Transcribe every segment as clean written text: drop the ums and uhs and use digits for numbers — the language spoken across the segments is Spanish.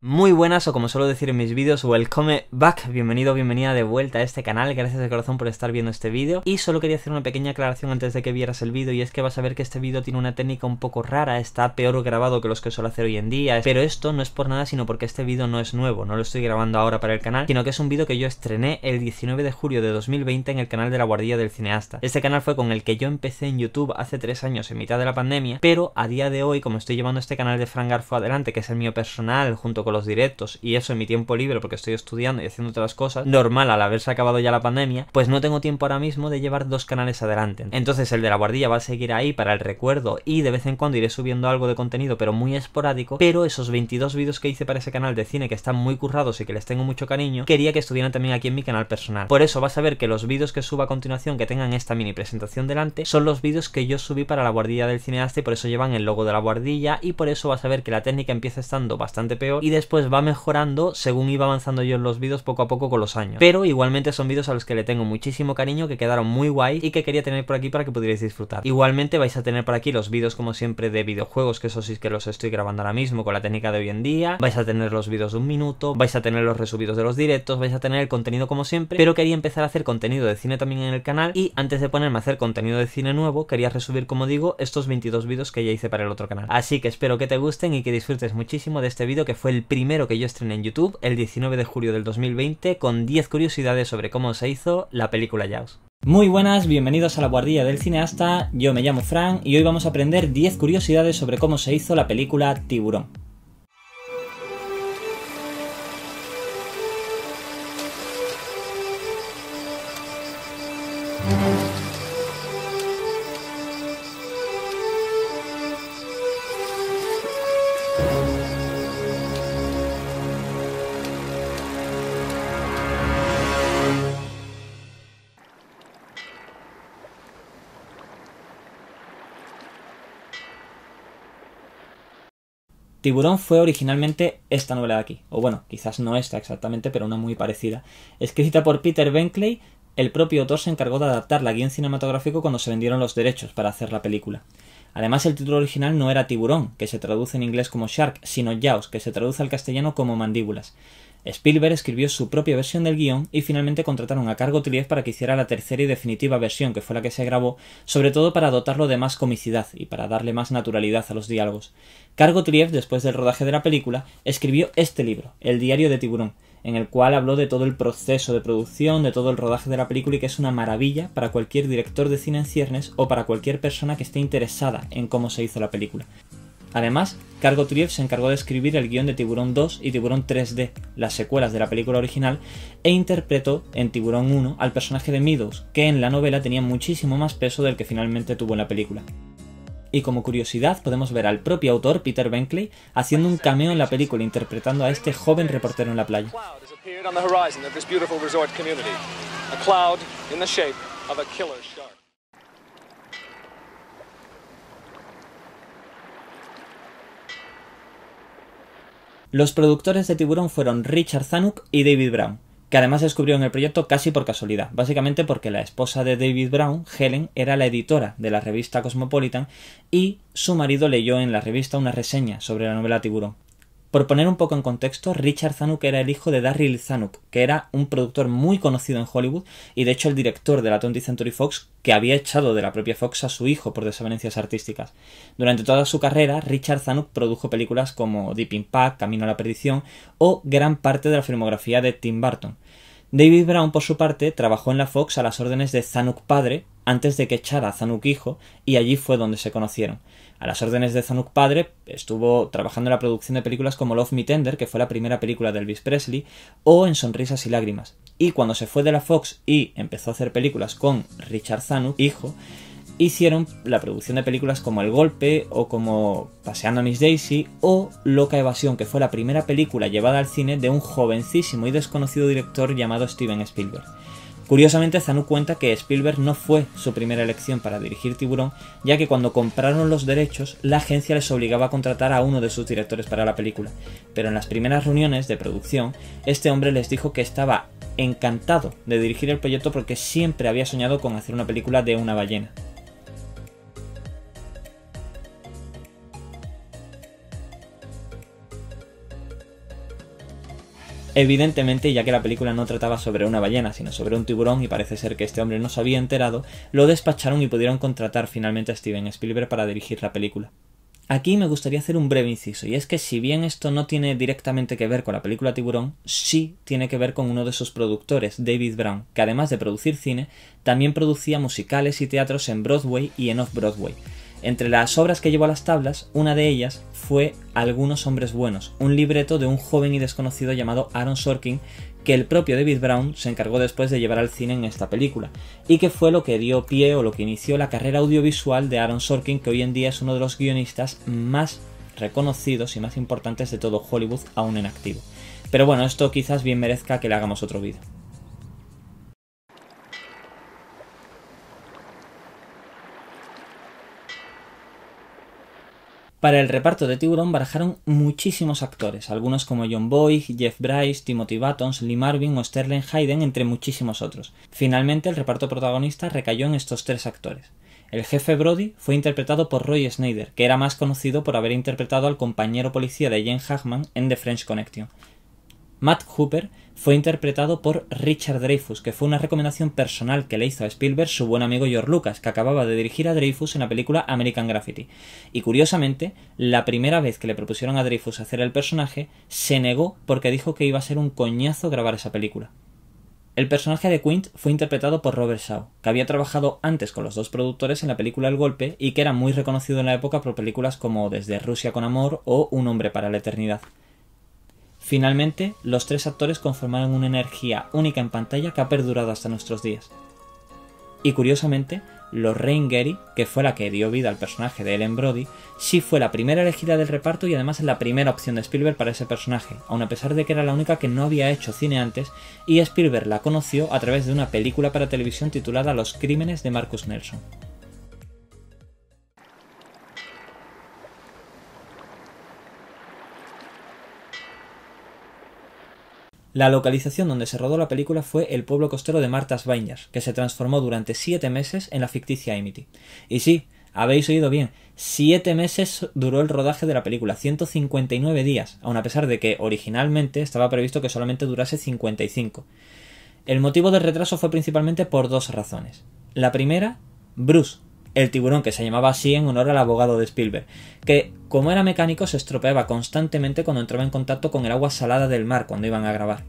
Muy buenas, o como suelo decir en mis vídeos, welcome back, bienvenido o bienvenida de vuelta a este canal, gracias de corazón por estar viendo este vídeo. Y solo quería hacer una pequeña aclaración antes de que vieras el vídeo, y es que vas a ver que este vídeo tiene una técnica un poco rara, está peor grabado que los que suelo hacer hoy en día, pero esto no es por nada, sino porque este vídeo no es nuevo, no lo estoy grabando ahora para el canal, sino que es un vídeo que yo estrené el 19 de julio de 2020 en el canal de La Guardilla del Cineasta. Este canal fue con el que yo empecé en YouTube hace 3 años, en mitad de la pandemia, pero a día de hoy, como estoy llevando este canal de Fran Garfo adelante, que es el mío personal, junto con los directos, y eso en mi tiempo libre porque estoy estudiando y haciendo otras cosas, normal al haberse acabado ya la pandemia, pues no tengo tiempo ahora mismo de llevar 2 canales adelante. Entonces el de La Guardilla va a seguir ahí para el recuerdo y de vez en cuando iré subiendo algo de contenido, pero muy esporádico, pero esos 22 vídeos que hice para ese canal de cine que están muy currados y que les tengo mucho cariño, quería que estuvieran también aquí en mi canal personal. Por eso vas a ver que los vídeos que suba a continuación que tengan esta mini presentación delante son los vídeos que yo subí para La Guardilla del Cineasta y por eso llevan el logo de La Guardilla, y por eso vas a ver que la técnica empieza estando bastante peor y después va mejorando según iba avanzando yo en los vídeos poco a poco con los años. Pero igualmente son vídeos a los que le tengo muchísimo cariño, que quedaron muy guay y que quería tener por aquí para que pudierais disfrutar. Igualmente vais a tener por aquí los vídeos como siempre de videojuegos, que eso sí que los estoy grabando ahora mismo con la técnica de hoy en día. Vais a tener los vídeos de 1 minuto, vais a tener los resubidos de los directos, vais a tener el contenido como siempre, pero quería empezar a hacer contenido de cine también en el canal, y antes de ponerme a hacer contenido de cine nuevo, quería resubir, como digo, estos 22 vídeos que ya hice para el otro canal. Así que espero que te gusten y que disfrutes muchísimo de este vídeo, que fue el primero que yo estrené en YouTube el 19 de julio del 2020, con 10 curiosidades sobre cómo se hizo la película Jaws. Muy buenas, bienvenidos a La Guardilla del Cineasta, yo me llamo Fran y hoy vamos a aprender 10 curiosidades sobre cómo se hizo la película Tiburón. Tiburón fue originalmente esta novela de aquí, o bueno, quizás no esta exactamente, pero una muy parecida. Escrita por Peter Benchley, el propio autor se encargó de adaptarla a guión cinematográfico cuando se vendieron los derechos para hacer la película. Además, el título original no era Tiburón, que se traduce en inglés como Shark, sino Jaws, que se traduce al castellano como Mandíbulas. Spielberg escribió su propia versión del guión y finalmente contrataron a Cargo Trief para que hiciera la tercera y definitiva versión, que fue la que se grabó, sobre todo para dotarlo de más comicidad y para darle más naturalidad a los diálogos. Cargo Trief, después del rodaje de la película, escribió este libro, El diario de Tiburón, en el cual habló de todo el proceso de producción, de todo el rodaje de la película, y que es una maravilla para cualquier director de cine en ciernes o para cualquier persona que esté interesada en cómo se hizo la película. Además, Cargo Trief se encargó de escribir el guión de Tiburón 2 y Tiburón 3D, las secuelas de la película original, e interpretó en Tiburón 1 al personaje de Meadows, que en la novela tenía muchísimo más peso del que finalmente tuvo en la película. Y como curiosidad podemos ver al propio autor, Peter Benchley, haciendo un cameo en la película interpretando a este joven reportero en la playa. Los productores de Tiburón fueron Richard Zanuck y David Brown, que además descubrieron el proyecto casi por casualidad, básicamente porque la esposa de David Brown, Helen, era la editora de la revista Cosmopolitan y su marido leyó en la revista una reseña sobre la novela Tiburón. Por poner un poco en contexto, Richard Zanuck era el hijo de Darryl Zanuck, que era un productor muy conocido en Hollywood y de hecho el director de la 20th Century Fox, que había echado de la propia Fox a su hijo por desavenencias artísticas. Durante toda su carrera, Richard Zanuck produjo películas como Deep Impact, Camino a la Perdición o gran parte de la filmografía de Tim Burton. David Brown, por su parte, trabajó en la Fox a las órdenes de Zanuck padre antes de que echara a Zanuck hijo, y allí fue donde se conocieron. A las órdenes de Zanuck padre estuvo trabajando en la producción de películas como Love Me Tender, que fue la primera película de Elvis Presley, o en Sonrisas y Lágrimas. Y cuando se fue de la Fox y empezó a hacer películas con Richard Zanuck, hijo, hicieron la producción de películas como El Golpe, o como Paseando a Miss Daisy, o Loca Evasión, que fue la primera película llevada al cine de un jovencísimo y desconocido director llamado Steven Spielberg. Curiosamente, Zanuck cuenta que Spielberg no fue su primera elección para dirigir Tiburón, ya que cuando compraron los derechos, la agencia les obligaba a contratar a uno de sus directores para la película. Pero en las primeras reuniones de producción, este hombre les dijo que estaba encantado de dirigir el proyecto porque siempre había soñado con hacer una película de una ballena. Evidentemente, ya que la película no trataba sobre una ballena, sino sobre un tiburón, y parece ser que este hombre no se había enterado, lo despacharon y pudieron contratar finalmente a Steven Spielberg para dirigir la película. Aquí me gustaría hacer un breve inciso, y es que si bien esto no tiene directamente que ver con la película Tiburón, sí tiene que ver con uno de sus productores, David Brown, que además de producir cine, también producía musicales y teatros en Broadway y en Off-Broadway. Entre las obras que llevó a las tablas, una de ellas fue Algunos hombres buenos, un libreto de un joven y desconocido llamado Aaron Sorkin, que el propio David Brown se encargó después de llevar al cine en esta película, y que fue lo que dio pie o lo que inició la carrera audiovisual de Aaron Sorkin, que hoy en día es uno de los guionistas más reconocidos y más importantes de todo Hollywood aún en activo. Pero bueno, esto quizás bien merezca que le hagamos otro vídeo. Para el reparto de Tiburón barajaron muchísimos actores, algunos como John Boyd, Jeff Bryce, Timothy Buttons, Lee Marvin o Sterling Hayden, entre muchísimos otros. Finalmente, el reparto protagonista recayó en estos tres actores. El jefe Brody fue interpretado por Roy Schneider, que era más conocido por haber interpretado al compañero policía de Jane Hackman en The French Connection. Matt Hooper fue interpretado por Richard Dreyfuss, que fue una recomendación personal que le hizo a Spielberg su buen amigo George Lucas, que acababa de dirigir a Dreyfuss en la película American Graffiti. Y curiosamente, la primera vez que le propusieron a Dreyfuss hacer el personaje, se negó porque dijo que iba a ser un coñazo grabar esa película. El personaje de Quint fue interpretado por Robert Shaw, que había trabajado antes con los dos productores en la película El Golpe y que era muy reconocido en la época por películas como Desde Rusia con Amor o Un hombre para la eternidad. Finalmente, los tres actores conformaron una energía única en pantalla que ha perdurado hasta nuestros días. Y curiosamente, Lorraine Gary, que fue la que dio vida al personaje de Ellen Brody, sí fue la primera elegida del reparto y además la primera opción de Spielberg para ese personaje, aun a pesar de que era la única que no había hecho cine antes, y Spielberg la conoció a través de una película para televisión titulada Los crímenes de Marcus Nelson. La localización donde se rodó la película fue el pueblo costero de Martha's Vineyard, que se transformó durante 7 meses en la ficticia Amity. Y sí, habéis oído bien, 7 meses duró el rodaje de la película, 159 días, aun a pesar de que originalmente estaba previsto que solamente durase 55. El motivo del retraso fue principalmente por dos razones. La primera, Bruce, el tiburón, que se llamaba así en honor al abogado de Spielberg, que como era mecánico se estropeaba constantemente cuando entraba en contacto con el agua salada del mar cuando iban a grabar.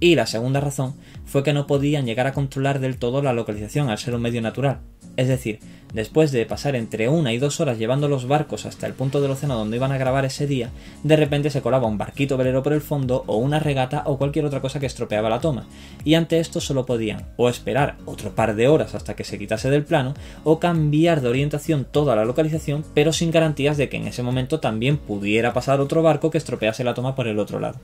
Y la segunda razón fue que no podían llegar a controlar del todo la localización al ser un medio natural. Es decir, después de pasar entre 1 y 2 horas llevando los barcos hasta el punto del océano donde iban a grabar ese día, de repente se colaba un barquito velero por el fondo o una regata o cualquier otra cosa que estropeaba la toma. Y ante esto solo podían o esperar otro par de horas hasta que se quitase del plano o cambiar de orientación toda la localización, pero sin garantías de que en ese momento también pudiera pasar otro barco que estropease la toma por el otro lado.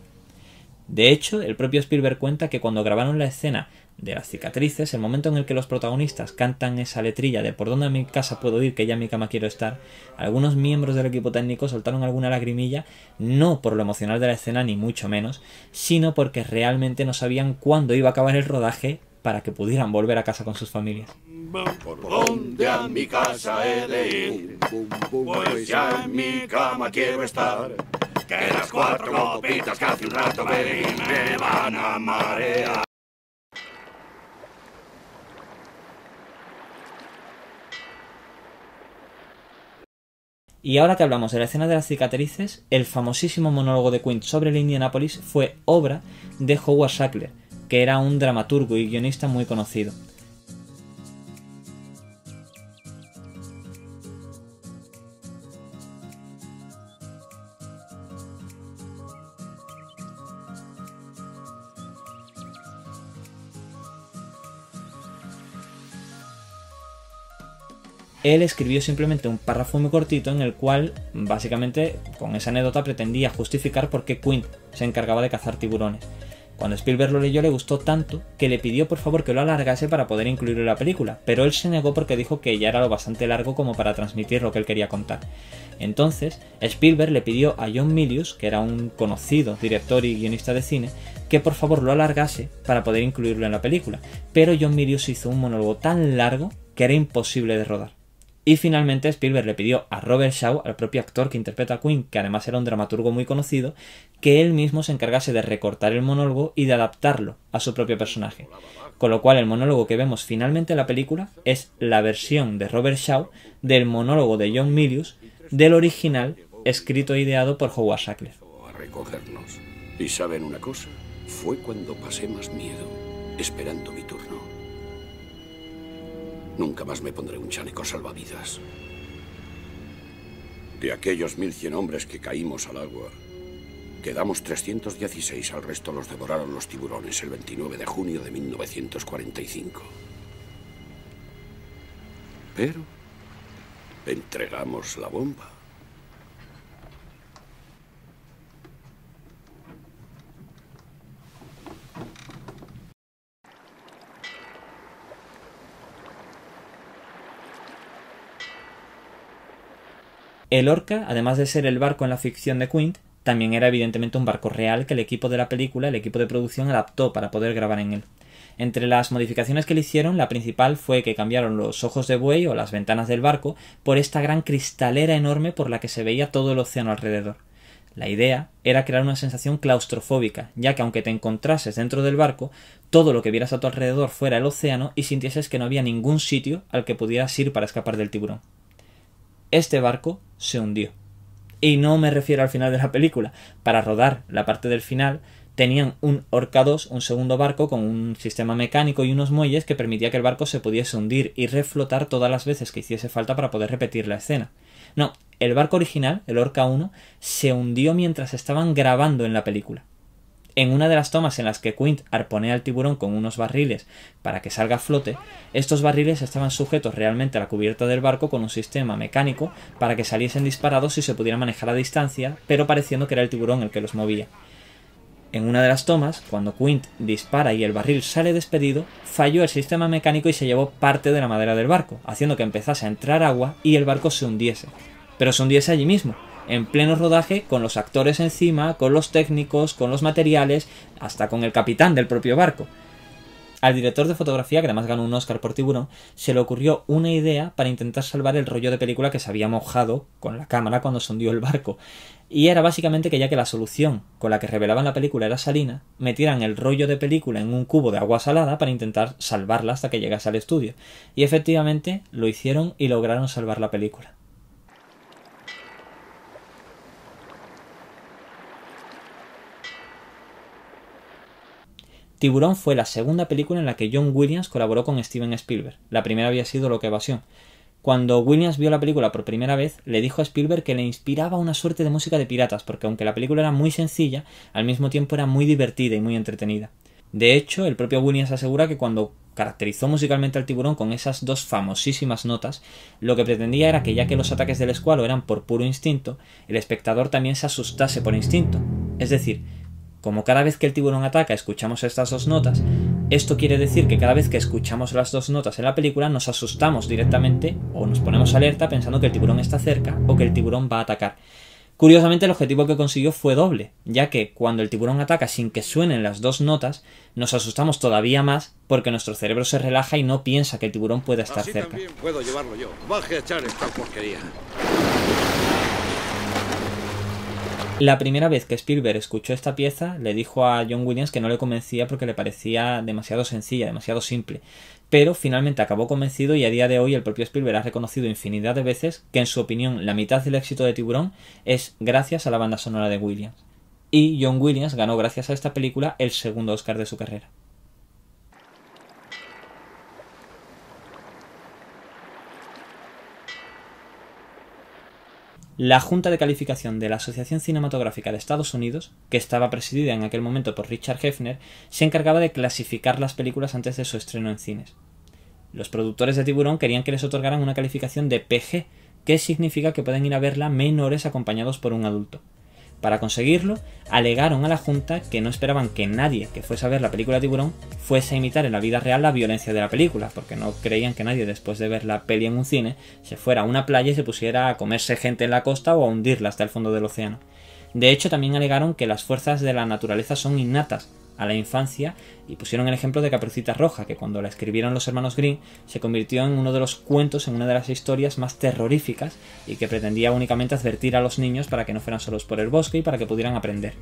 De hecho, el propio Spielberg cuenta que cuando grabaron la escena de las cicatrices, el momento en el que los protagonistas cantan esa letrilla de "por dónde a mi casa puedo ir, que ya en mi cama quiero estar", algunos miembros del equipo técnico soltaron alguna lagrimilla, no por lo emocional de la escena ni mucho menos, sino porque realmente no sabían cuándo iba a acabar el rodaje para que pudieran volver a casa con sus familias. ¿Por dónde a mi casa he de ir? Pues ya en mi cama quiero estar. Que las 4 copitas que hace un rato bebí me van a marear. Y ahora que hablamos de la escena de las cicatrices, el famosísimo monólogo de Quint sobre el Indianapolis fue obra de Howard Sackler, que era un dramaturgo y guionista muy conocido. Él escribió simplemente un párrafo muy cortito en el cual, básicamente, con esa anécdota pretendía justificar por qué Quint se encargaba de cazar tiburones. Cuando Spielberg lo leyó le gustó tanto que le pidió por favor que lo alargase para poder incluirlo en la película, pero él se negó porque dijo que ya era lo bastante largo como para transmitir lo que él quería contar. Entonces, Spielberg le pidió a John Milius, que era un conocido director y guionista de cine, que por favor lo alargase para poder incluirlo en la película, pero John Milius hizo un monólogo tan largo que era imposible de rodar. Y finalmente Spielberg le pidió a Robert Shaw, al propio actor que interpreta a Quint, que además era un dramaturgo muy conocido, que él mismo se encargase de recortar el monólogo y de adaptarlo a su propio personaje. Con lo cual el monólogo que vemos finalmente en la película es la versión de Robert Shaw del monólogo de John Milius del original escrito e ideado por Howard Sackler. A recogernos. ¿Y saben una cosa? Fue cuando pasé más miedo, esperando mi turno. Nunca más me pondré un chaleco salvavidas. De aquellos 1100 hombres que caímos al agua, quedamos 316, al resto los devoraron los tiburones el 29 de junio de 1945. Pero entregamos la bomba. El Orca, además de ser el barco en la ficción de Quint, también era evidentemente un barco real que el equipo de la película, el equipo de producción, adaptó para poder grabar en él. Entre las modificaciones que le hicieron, la principal fue que cambiaron los ojos de buey o las ventanas del barco por esta gran cristalera enorme por la que se veía todo el océano alrededor. La idea era crear una sensación claustrofóbica, ya que aunque te encontrases dentro del barco, todo lo que vieras a tu alrededor fuera el océano y sintieses que no había ningún sitio al que pudieras ir para escapar del tiburón. Este barco se hundió. Y no me refiero al final de la película. Para rodar la parte del final tenían un Orca 2, un segundo barco con un sistema mecánico y unos muelles que permitía que el barco se pudiese hundir y reflotar todas las veces que hiciese falta para poder repetir la escena. No, el barco original, el Orca 1, se hundió mientras estaban grabando en la película. En una de las tomas en las que Quint arponea al tiburón con unos barriles para que salga a flote, estos barriles estaban sujetos realmente a la cubierta del barco con un sistema mecánico para que saliesen disparados y se pudieran manejar a distancia, pero pareciendo que era el tiburón el que los movía. En una de las tomas, cuando Quint dispara y el barril sale despedido, falló el sistema mecánico y se llevó parte de la madera del barco, haciendo que empezase a entrar agua y el barco se hundiese. Pero se hundiese allí mismo, en pleno rodaje, con los actores encima, con los técnicos, con los materiales, hasta con el capitán del propio barco. Al director de fotografía, que además ganó un Oscar por Tiburón, se le ocurrió una idea para intentar salvar el rollo de película que se había mojado con la cámara cuando se hundió el barco. Y era básicamente que ya que la solución con la que revelaban la película era salina, metieran el rollo de película en un cubo de agua salada para intentar salvarla hasta que llegase al estudio. Y efectivamente lo hicieron y lograron salvar la película. Tiburón fue la segunda película en la que John Williams colaboró con Steven Spielberg. La primera había sido Loca Evasión. Cuando Williams vio la película por primera vez, le dijo a Spielberg que le inspiraba una suerte de música de piratas, porque aunque la película era muy sencilla, al mismo tiempo era muy divertida y muy entretenida. De hecho, el propio Williams asegura que cuando caracterizó musicalmente al tiburón con esas dos famosísimas notas, lo que pretendía era que ya que los ataques del escualo eran por puro instinto, el espectador también se asustase por instinto. Es decir, como cada vez que el tiburón ataca escuchamos estas dos notas, esto quiere decir que cada vez que escuchamos las dos notas en la película nos asustamos directamente o nos ponemos alerta pensando que el tiburón está cerca o que el tiburón va a atacar. Curiosamente el objetivo que consiguió fue doble, ya que cuando el tiburón ataca sin que suenen las dos notas, nos asustamos todavía más porque nuestro cerebro se relaja y no piensa que el tiburón pueda estar cerca. También puedo llevarlo yo. Baje a echar esta porquería. La primera vez que Spielberg escuchó esta pieza, le dijo a John Williams que no le convencía porque le parecía demasiado sencilla, demasiado simple. Pero finalmente acabó convencido y a día de hoy el propio Spielberg ha reconocido infinidad de veces que en su opinión la mitad del éxito de Tiburón es gracias a la banda sonora de Williams. Y John Williams ganó gracias a esta película el segundo Oscar de su carrera. La Junta de Calificación de la Asociación Cinematográfica de Estados Unidos, que estaba presidida en aquel momento por Richard Heffner, se encargaba de clasificar las películas antes de su estreno en cines. Los productores de Tiburón querían que les otorgaran una calificación de PG, que significa que pueden ir a verla menores acompañados por un adulto. Para conseguirlo, alegaron a la Junta que no esperaban que nadie que fuese a ver la película Tiburón fuese a imitar en la vida real la violencia de la película, porque no creían que nadie después de ver la peli en un cine se fuera a una playa y se pusiera a comerse gente en la costa o a hundirla hasta el fondo del océano. De hecho, también alegaron que las fuerzas de la naturaleza son innatas, a la infancia y pusieron el ejemplo de Caperucita Roja, que cuando la escribieron los hermanos Grimm se convirtió en uno de los cuentos, en una de las historias más terroríficas y que pretendía únicamente advertir a los niños para que no fueran solos por el bosque y para que pudieran aprender.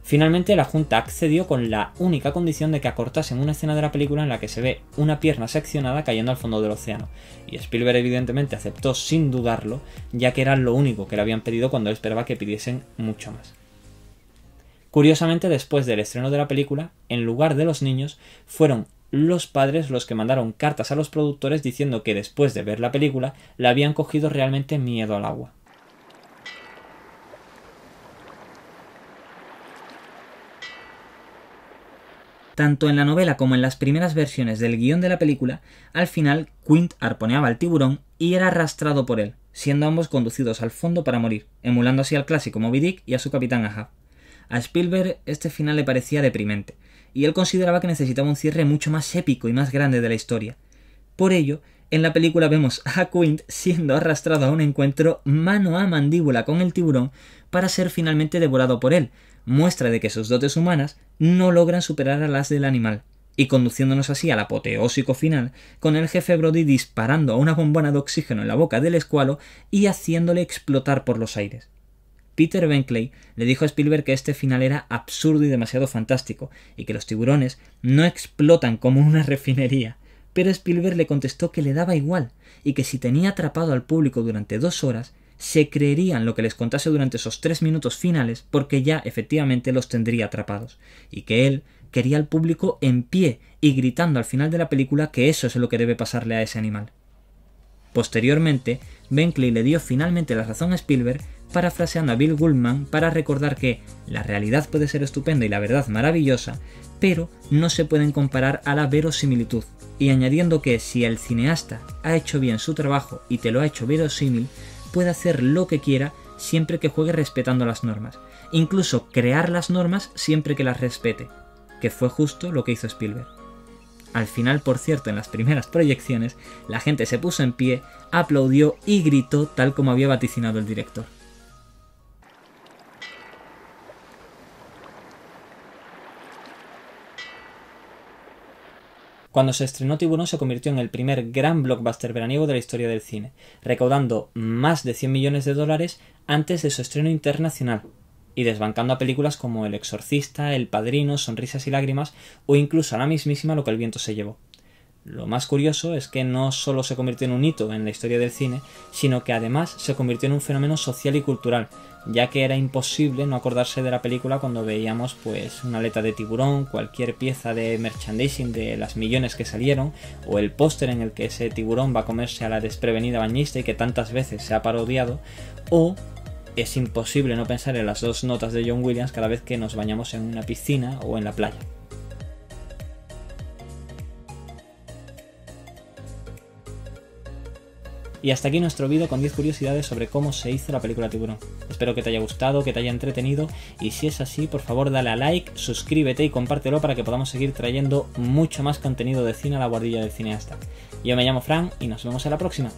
Finalmente la Junta accedió con la única condición de que acortasen una escena de la película en la que se ve una pierna seccionada cayendo al fondo del océano, y Spielberg evidentemente aceptó sin dudarlo, ya que era lo único que le habían pedido cuando él esperaba que pidiesen mucho más. Curiosamente, después del estreno de la película, en lugar de los niños, fueron los padres los que mandaron cartas a los productores diciendo que después de ver la película le habían cogido realmente miedo al agua. Tanto en la novela como en las primeras versiones del guión de la película, al final Quint arponeaba al tiburón y era arrastrado por él, siendo ambos conducidos al fondo para morir, emulando así al clásico Moby Dick y a su capitán Ahab. A Spielberg este final le parecía deprimente, y él consideraba que necesitaba un cierre mucho más épico y más grande de la historia. Por ello, en la película vemos a Quint siendo arrastrado a un encuentro mano a mandíbula con el tiburón para ser finalmente devorado por él, muestra de que sus dotes humanas no logran superar a las del animal, y conduciéndonos así al apoteósico final, con el jefe Brody disparando a una bombona de oxígeno en la boca del escualo y haciéndole explotar por los aires. Peter Benchley le dijo a Spielberg que este final era absurdo y demasiado fantástico, y que los tiburones no explotan como una refinería, pero Spielberg le contestó que le daba igual, y que si tenía atrapado al público durante 2 horas, se creerían lo que les contase durante esos 3 minutos finales porque ya efectivamente los tendría atrapados, y que él quería al público en pie y gritando al final de la película que eso es lo que debe pasarle a ese animal. Posteriormente, Benchley le dio finalmente la razón a Spielberg, parafraseando a Bill Goldman para recordar que la realidad puede ser estupenda y la verdad maravillosa, pero no se pueden comparar a la verosimilitud, y añadiendo que si el cineasta ha hecho bien su trabajo y te lo ha hecho verosímil, puede hacer lo que quiera siempre que juegue respetando las normas, incluso crear las normas siempre que las respete, que fue justo lo que hizo Spielberg. Al final, por cierto, en las primeras proyecciones, la gente se puso en pie, aplaudió y gritó tal como había vaticinado el director. Cuando se estrenó Tiburón se convirtió en el primer gran blockbuster veraniego de la historia del cine, recaudando más de $100 millones antes de su estreno internacional, y desbancando a películas como El Exorcista, El Padrino, Sonrisas y Lágrimas, o incluso a la mismísima Lo que el viento se llevó. Lo más curioso es que no solo se convirtió en un hito en la historia del cine, sino que además se convirtió en un fenómeno social y cultural, ya que era imposible no acordarse de la película cuando veíamos pues una aleta de tiburón, cualquier pieza de merchandising de las millones que salieron, o el póster en el que ese tiburón va a comerse a la desprevenida bañista y que tantas veces se ha parodiado, o es imposible no pensar en las 2 notas de John Williams cada vez que nos bañamos en una piscina o en la playa. Y hasta aquí nuestro vídeo con 10 curiosidades sobre cómo se hizo la película Tiburón. Espero que te haya gustado, que te haya entretenido, y si es así, por favor dale a like, suscríbete y compártelo para que podamos seguir trayendo mucho más contenido de cine a la guardilla del cineasta. Yo me llamo Fran y nos vemos en la próxima.